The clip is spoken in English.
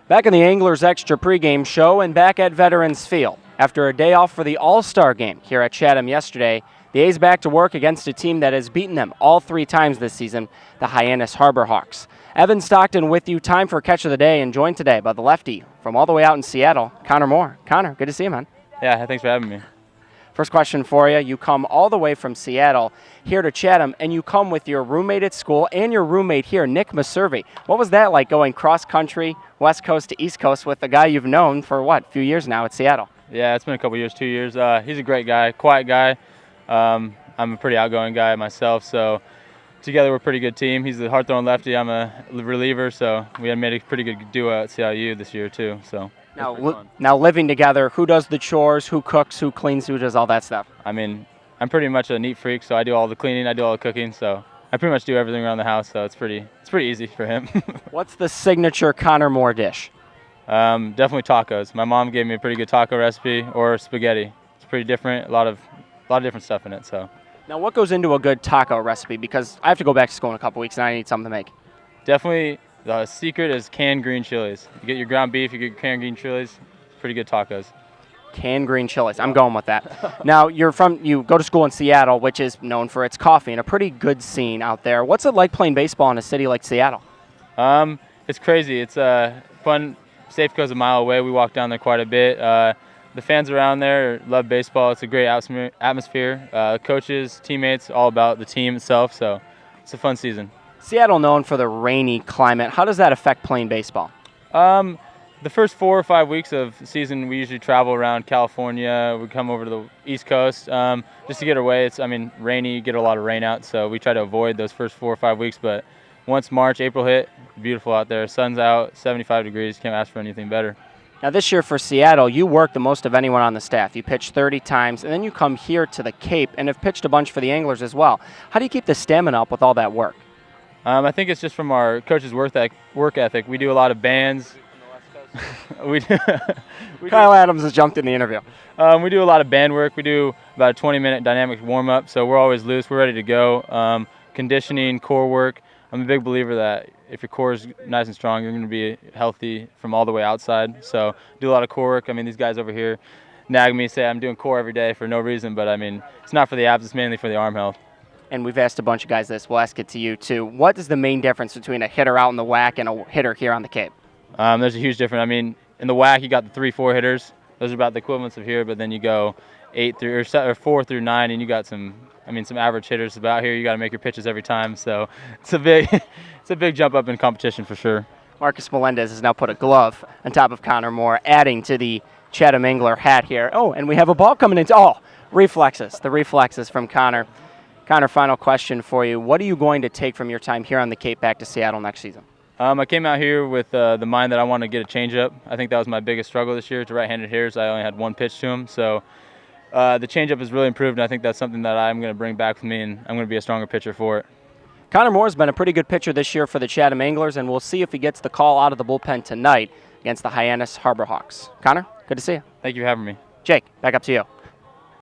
Back in the Anglers Extra pregame show and back at Veterans Field. After a day off for the All-Star game here at Chatham yesterday, the A's back to work against a team that has beaten them all 3 times this season, the Hyannis Harbor Hawks. Evan Stockton with you, time for Catch of the Day, and joined today by the lefty from all the way out in Seattle, Connor Moore. Connor, good to see you, man. Yeah, thanks for having me. First question for you. You come all the way from Seattle here to Chatham, and you come with your roommate at school and your roommate here, Nick Maservi. What was that like going cross-country, West Coast to East Coast with a guy you've known for, a few years now at Seattle? Yeah, it's been a couple years, 2 years. He's a great guy, quiet guy. I'm a pretty outgoing guy myself, so together we're a pretty good team. He's a hard-throwing lefty. I'm a reliever, so we had made a pretty good duo at CIU this year too. So now living together, who does the chores, who cooks, who cleans, who does all that stuff? I mean, I'm pretty much a neat freak, so I do all the cleaning, I do all the cooking, so I pretty much do everything around the house. So it's pretty easy for him. What's the signature Connor Moore dish? Definitely tacos. My mom gave me a pretty good taco recipe, or spaghetti. It's pretty different, a lot of different stuff in it. So. Now, what goes into a good taco recipe? Because I have to go back to school in a couple weeks, and I need something to make. Definitely, the secret is canned green chilies. You get your ground beef, you get canned green chilies, pretty good tacos. Canned green chilies. I'm going with that. Now, you go to school in Seattle, which is known for its coffee, and a pretty good scene out there. What's it like playing baseball in a city like Seattle? It's crazy. It's fun. Safeco's a mile away. We walk down there quite a bit. The fans around there love baseball. It's a great atmosphere. Coaches, teammates, all about the team itself. So it's a fun season. Seattle known for the rainy climate. How does that affect playing baseball? The first 4 or 5 weeks of the season, we usually travel around California. We come over to the East Coast just to get away. It's rainy. You get a lot of rain out, so we try to avoid those first 4 or 5 weeks. But once March, April hit, beautiful out there. Sun's out, 75 degrees. Can't ask for anything better. Now this year for Seattle, you work the most of anyone on the staff. You pitched 30 times, and then you come here to the Cape and have pitched a bunch for the Anglers as well. How do you keep the stamina up with all that work? I think it's just from our coach's work ethic. We do a lot of bands. Kyle Adams has jumped in the interview. We do a lot of band work. We do about a 20-minute dynamic warm-up, so we're always loose. We're ready to go. Conditioning, core work. I'm a big believer that if your core is nice and strong, you're going to be healthy from all the way outside. So do a lot of core work. I mean, these guys over here nag me, say I'm doing core every day for no reason, but I mean, it's not for the abs, it's mainly for the arm health. And we've asked a bunch of guys this. We'll ask it to you, too. What is the main difference between a hitter out in the WAC and a hitter here on the Cape? There's a huge difference. I mean, in the WAC, you got the 3-4 hitters. Those are about the equivalents of here, but then you go 4 through 9, and you got some average hitters about here. You got to make your pitches every time, so it's a big jump up in competition for sure. Marcus Melendez has now put a glove on top of Connor Moore, adding to the Chatham Angler hat here. Oh, and we have a ball coming in. Oh, reflexes. The reflexes from Connor. Connor, final question for you. What are you going to take from your time here on the Cape back to Seattle next season? I came out here with the mind that I want to get a changeup. I think that was my biggest struggle this year to right-handed hitters. I only had one pitch to them, so the changeup has really improved, and I think that's something that I'm going to bring back with me, and I'm going to be a stronger pitcher for it. Connor Moore's been a pretty good pitcher this year for the Chatham Anglers, and we'll see if he gets the call out of the bullpen tonight against the Hyannis Harbor Hawks. Connor, good to see you. Thank you for having me. Jake, back up to you.